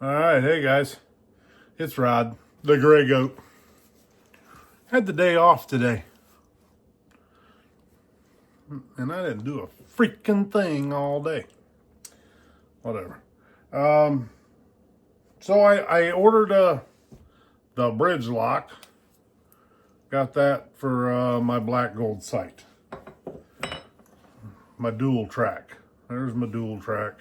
All right, hey guys, it's Rod, the gray goat. Had the day off today, and I didn't do a freaking thing all day. Whatever. So I ordered the bridge lock. Got that for my black gold sight. My dual track. There's my dual track.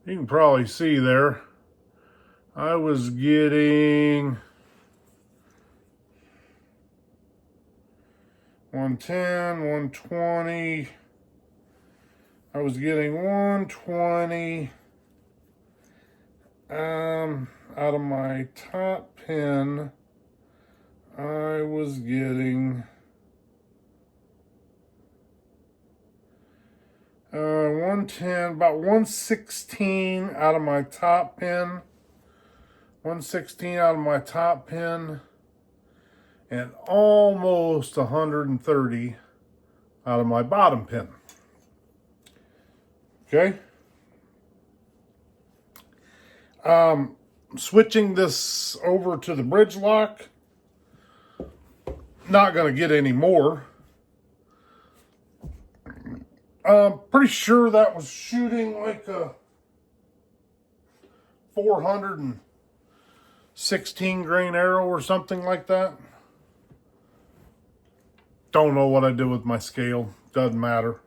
You can probably see there, I was getting 110, 120. I was getting 120 out of my top pin. I was getting 110, about 116 out of my top pin. 116 out of my top pin. And almost 130 out of my bottom pin. Okay. Switching this over to the bridge lock. Not going to get any more. Pretty sure that was shooting like a 416 grain arrow or something like that. Don't know what I did with my scale. Doesn't matter.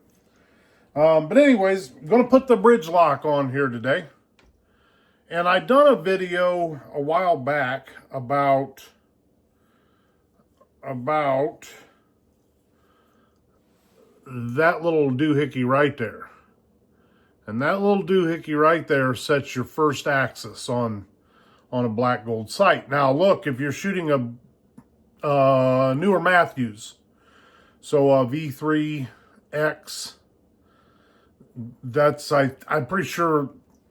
But anyways, I'm going to put the bridge lock on here today. And I done a video a while back about that little doohickey right there. And that little doohickey right there sets your first axis on a black gold sight. Now look, if you're shooting a newer Matthews, so a V3X, that's, I'm pretty sure,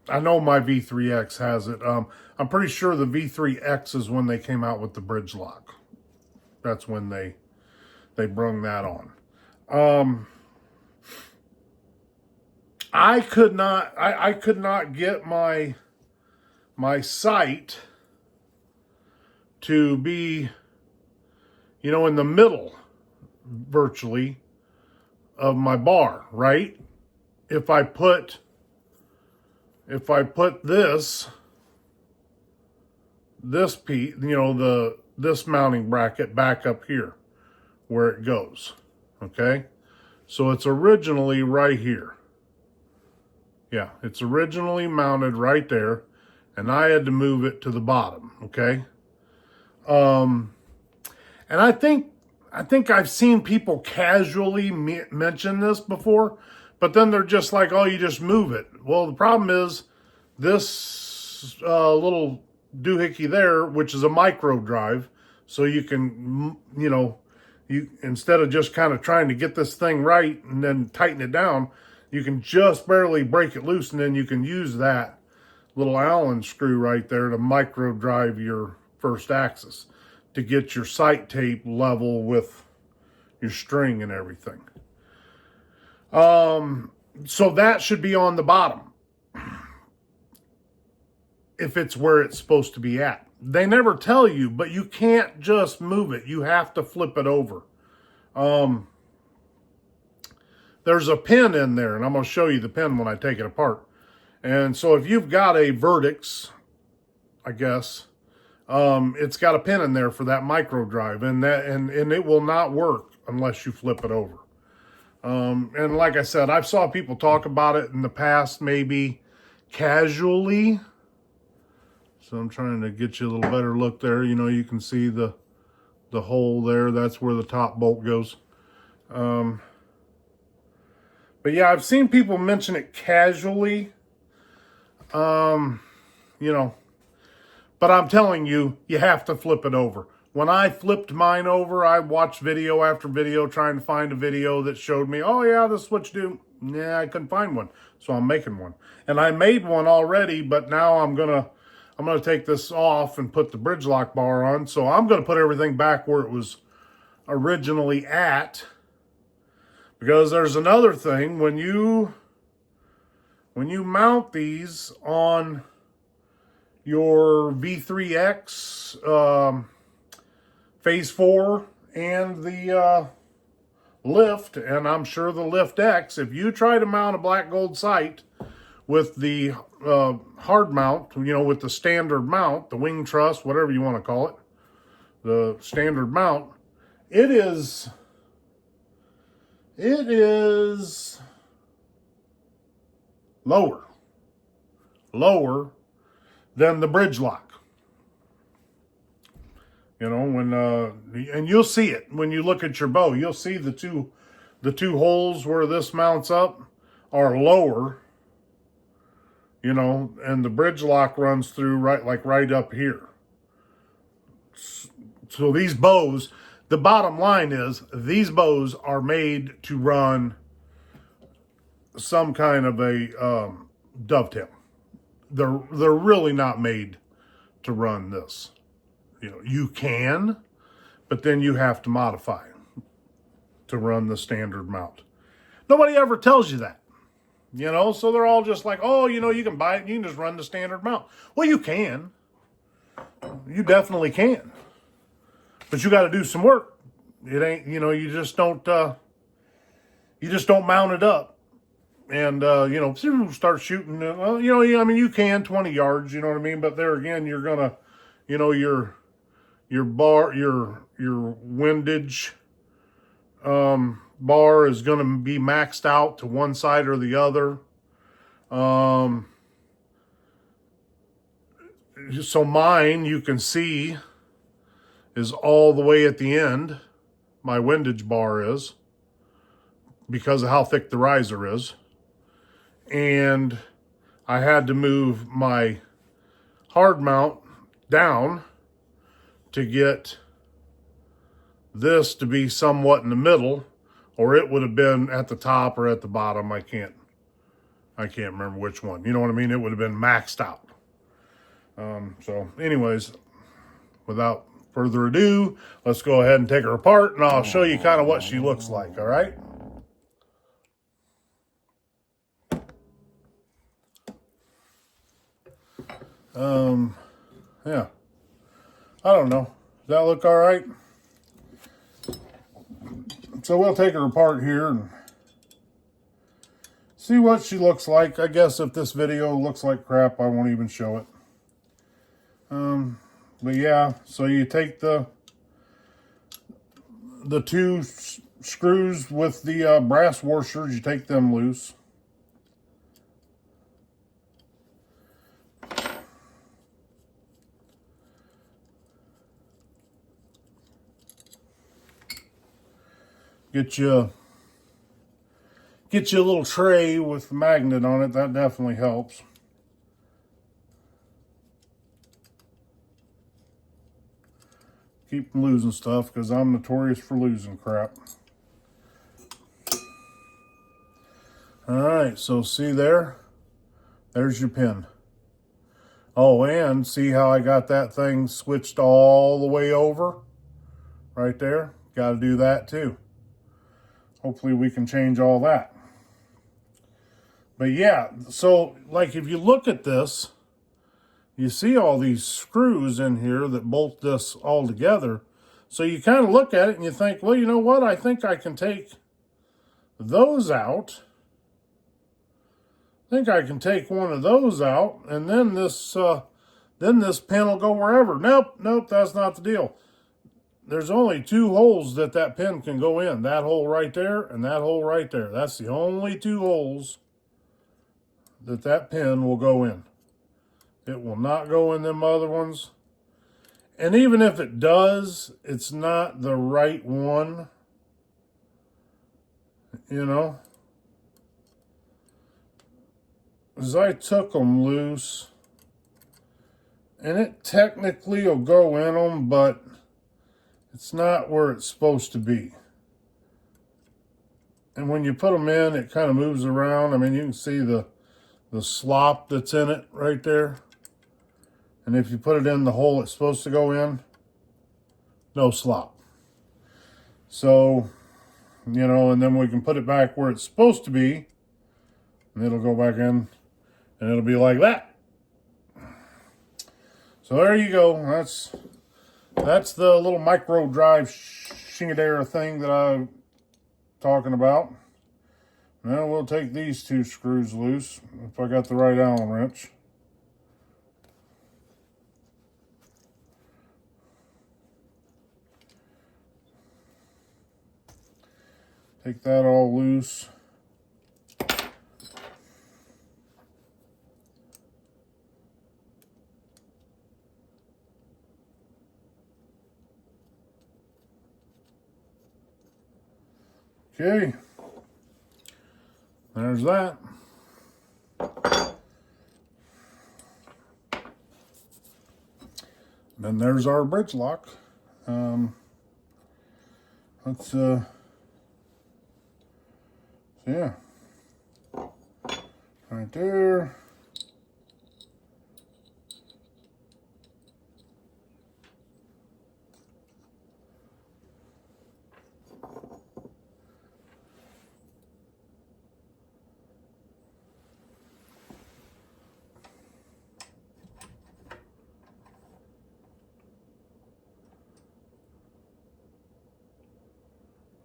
I know my V3X has it. I'm pretty sure the V3X is when they came out with the bridge lock. That's when they brung that on. I could not get my sight to be, in the middle virtually of my bar, right? If I put this piece, this mounting bracket back up here where it goes, okay? So it's originally right here. Yeah, it's originally mounted right there, and I had to move it to the bottom, okay? And I think I've seen people casually mention this before, but then they're just like, oh, you just move it. Well, the problem is this little doohickey there, which is a micro drive, so you can, you instead of just kind of trying to get this thing right and then tighten it down, you can just barely break it loose, and then you can use that little Allen screw right there to micro drive your first axis to get your sight tape level with your string and everything. So that should be on the bottom if it's where it's supposed to be at. They never tell you, but you can't just move it. You have to flip it over. There's a pin in there, and I'm going to show you the pin when I take it apart. And so if you've got a Vertex, I guess, it's got a pin in there for that micro drive, and it will not work unless you flip it over. And like I said, I've saw people talk about it in the past, maybe casually. So I'm trying to get you a little better look there. You can see the hole there. That's where the top bolt goes. But yeah, I've seen people mention it casually. But I'm telling you, you have to flip it over. When I flipped mine over, I watched video after video trying to find a video that showed me, oh yeah, this is what you do. Yeah, I couldn't find one, so I'm making one. And I made one already, but now I'm gonna take this off and put the bridge lock bar on. So I'm gonna put everything back where it was originally at. Because there's another thing, when you when you mount these on your V3X Phase 4 and the Lift, and I'm sure the Lift X, if you try to mount a black gold sight with the hard mount, you know, with the standard mount, the wing truss, whatever you want to call it, the standard mount, it is lower than the bridge lock. You know, when and you'll see it when you look at your bow. You'll see the two holes where this mounts up are lower. You know, and the bridge lock runs through right up here. So these bows, the bottom line is these bows are made to run some kind of a dovetail. They're really not made to run this. You know, you can, but then you have to modify to run the standard mount. Nobody ever tells you that, you know, so they're all just like, oh, you know, you can buy it and you can just run the standard mount. Well, you can. You definitely can. But you got to do some work. It ain't, you know, you just don't mount it up and, you know, start shooting. Well, you know, I mean, you can 20 yards, you know what I mean? But there again, you're going to, you know, your windage bar is going to be maxed out to one side or the other. So mine, you can see, is all the way at the end. My windage bar is, because of how thick the riser is. And I had to move my hard mount down to get this to be somewhat in the middle, or it would have been at the top or at the bottom. I can't remember which one. You know what I mean? It would have been maxed out. So anyways, without further ado, let's go ahead and take her apart and I'll show you kind of what she looks like. All right. Yeah. I don't know. Does that look all right? So we'll take her apart here and see what she looks like. I guess if this video looks like crap, I won't even show it. But yeah, so you take the two screws with the brass washers, you take them loose. Get you a little tray with the magnet on it. That definitely helps. Keep from losing stuff, because I'm notorious for losing crap. Alright, so see there? There's your pin. Oh, and see how I got that thing switched all the way over? Right there. Got to do that too. Hopefully we can change all that. But yeah, so like if you look at this, you see all these screws in here that bolt this all together. So you kind of look at it and you think, well, you know what? I think I can take those out. I think I can take one of those out, and then this pin will go wherever. Nope, that's not the deal. There's only two holes that pin can go in. That hole right there and that hole right there. That's the only two holes that pin will go in. It will not go in them other ones. And even if it does, it's not the right one. You know? As I took them loose, and it technically will go in them, but it's not where it's supposed to be. And when you put them in, it kind of moves around. I mean, you can see the slop that's in it right there. And if you put it in the hole it's supposed to go in, no slop. So, you know, and then we can put it back where it's supposed to be, and it'll go back in And it'll be like that. So there you go. That's the little micro drive shingadera thing that I'm talking about. Now we'll take these two screws loose if I got the right Allen wrench. Take that all loose. Okay, there's that. Then there's our bridge lock. Let's so yeah, right there.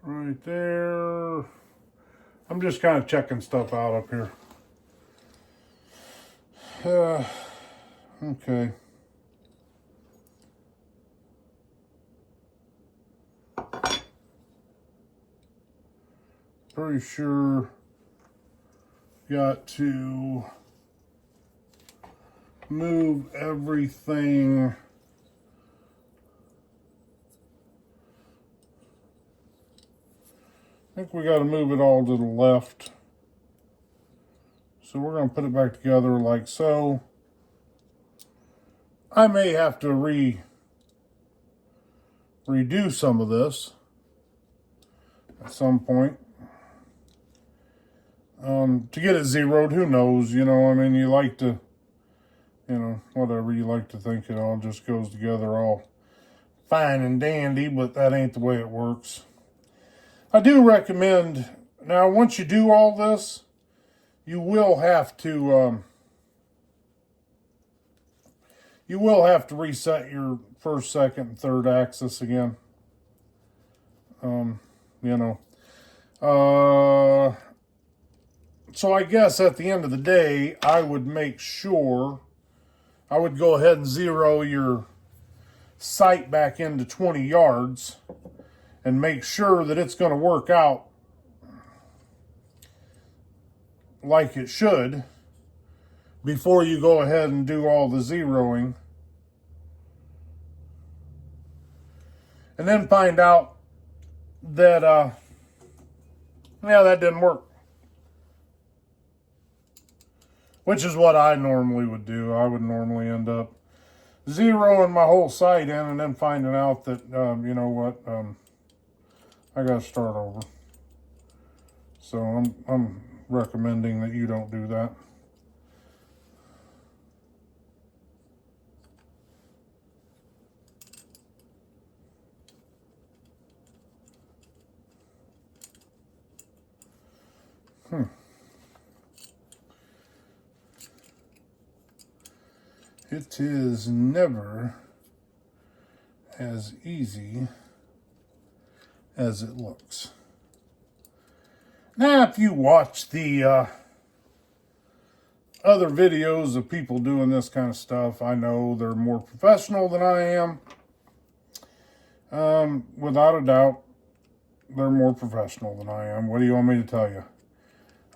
Right there. I'm just kind of checking stuff out up here. Okay. Pretty sure got to move everything. I think we got to move it all to the left. So we're going to put it back together like so. I may have to redo some of this at some point. To get it zeroed, who knows? You know, I mean, you like to, you know, whatever you like to think it all just goes together all fine and dandy, but that ain't the way it works. I do recommend, now once you do all this, you will have to reset your first, second, and third axis again. You know. So I guess at the end of the day, I would make sure, I would go ahead and zero your sight back into 20 yards and make sure that it's going to work out like it should before you go ahead and do all the zeroing. And then find out that, yeah, that didn't work. Which is what I normally would do. I would normally end up zeroing my whole sight in and then finding out that, you know what, I got to start over. So I'm recommending that you don't do that. It is never as easy as it looks. Now, if you watch the other videos of people doing this kind of stuff, I know they're more professional than I am. Without a doubt, they're more professional than I am. What do you want me to tell you?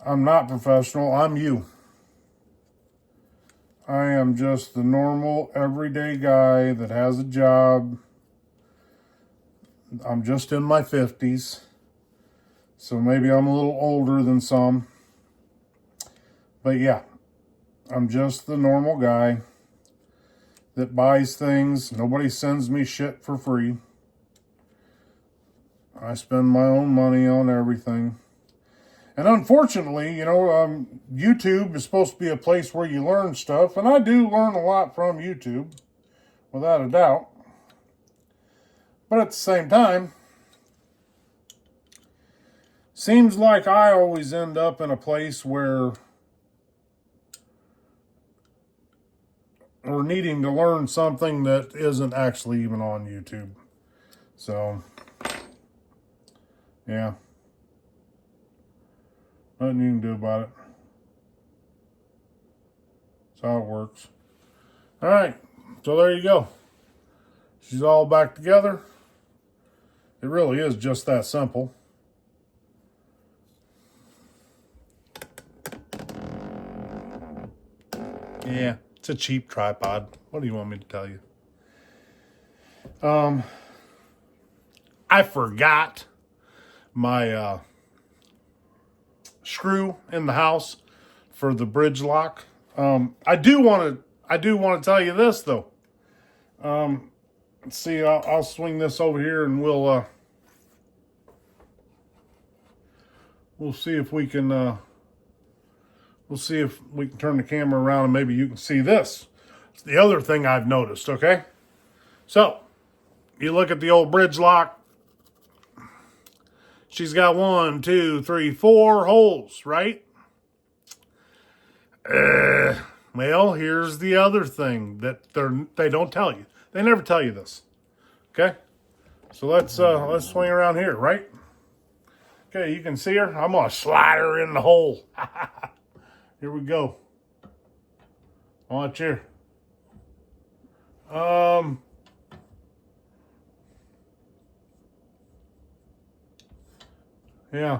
I'm not professional. I'm you. I am just the normal, everyday guy that has a job. I'm just in my 50s. So maybe I'm a little older than some. But yeah, I'm just the normal guy that buys things. Nobody sends me shit for free. I spend my own money on everything. And unfortunately, you know, YouTube is supposed to be a place where you learn stuff. And I do learn a lot from YouTube, without a doubt. But at the same time, seems like I always end up in a place where or needing to learn something that isn't actually even on YouTube. So, yeah. Nothing you can do about it. That's how it works. All right. So there you go. She's all back together. It really is just that simple. Yeah, it's a cheap tripod. What do you want me to tell you? I forgot my screw in the house for the bridge lock. I do want to tell you this though. Let's see. I'll swing this over here and we'll see if we can turn the camera around and maybe you can see this. It's the other thing I've noticed. Okay, so you look at the old bridge lock. She's got 1, 2, 3, 4 holes, right? Well, here's the other thing that they don't tell you. They never tell you this. Okay? So let's swing around here, right? Okay, you can see her. I'm gonna slide her in the hole. Here we go. Watch here. Yeah.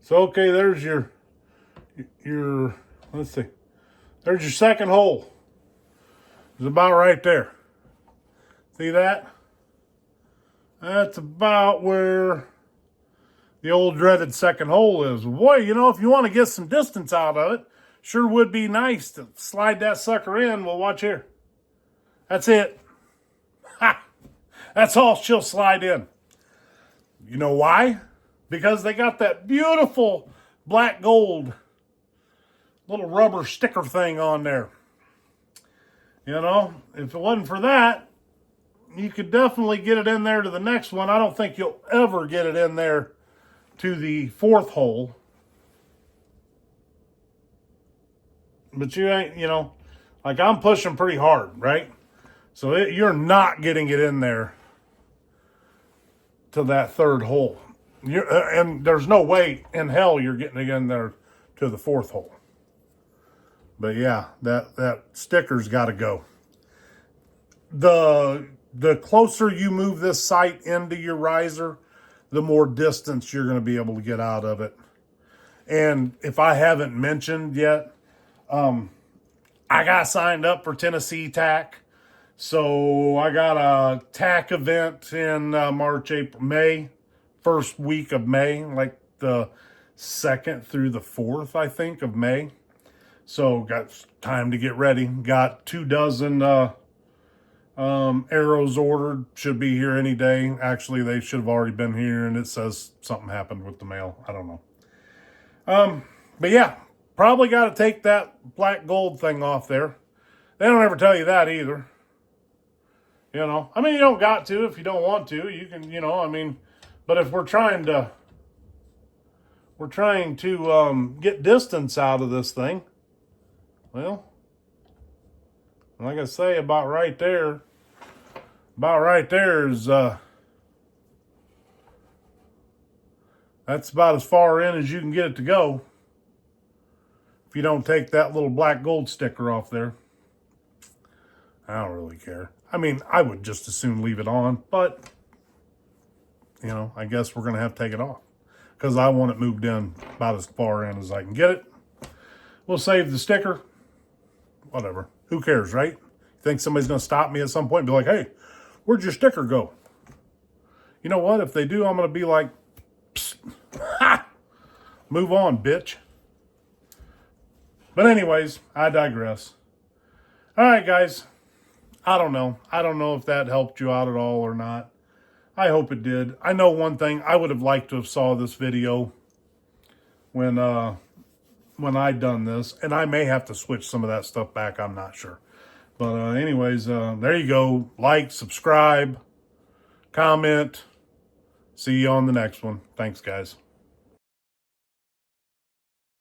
So okay, there's your let's see. There's your second hole. It's about right there. See that? That's about where the old dreaded second hole is. Boy, you know, if you want to get some distance out of it, sure would be nice to slide that sucker in. Well, watch here. That's it. Ha! That's all she'll slide in. You know why? Because they got that beautiful black gold little rubber sticker thing on there. You know, if it wasn't for that, you could definitely get it in there to the next one. I don't think you'll ever get it in there to the fourth hole. But you ain't, you know, like I'm pushing pretty hard, right? So you're not getting it in there to that third hole. And there's no way in hell you're getting it in there to the fourth hole. But yeah, that sticker's got to go. The closer you move this sight into your riser, the more distance you're going to be able to get out of it. And if I haven't mentioned yet, I got signed up for Tennessee TAC. So I got a TAC event in March, April, May. First week of May, like the 2nd through the 4th, I think, of May. So got time to get ready. Got 24 arrows ordered. Should be here any day. Actually, they should have already been here, and it says something happened with the mail. I don't know. But yeah, probably got to take that black gold thing off there. They don't ever tell you that either. You know, I mean, you don't got to if you don't want to. You can, you know, I mean... But if we're trying to get distance out of this thing, well, like I say, about right there is that's about as far in as you can get it to go. If you don't take that little black gold sticker off there, I don't really care. I mean, I would just as soon leave it on, but. You know, I guess we're going to have to take it off because I want it moved in about as far in as I can get it. We'll save the sticker. Whatever. Who cares, right? You think somebody's going to stop me at some point and be like, hey, where'd your sticker go? You know what? If they do, I'm going to be like, psst, ha! Move on, bitch. But anyways, I digress. All right, guys. I don't know. I don't know if that helped you out at all or not. I hope it did. I know one thing. I would have liked to have saw this video when I'd done this. And I may have to switch some of that stuff back. I'm not sure. But anyways, there you go. Like, subscribe, comment. See you on the next one. Thanks, guys.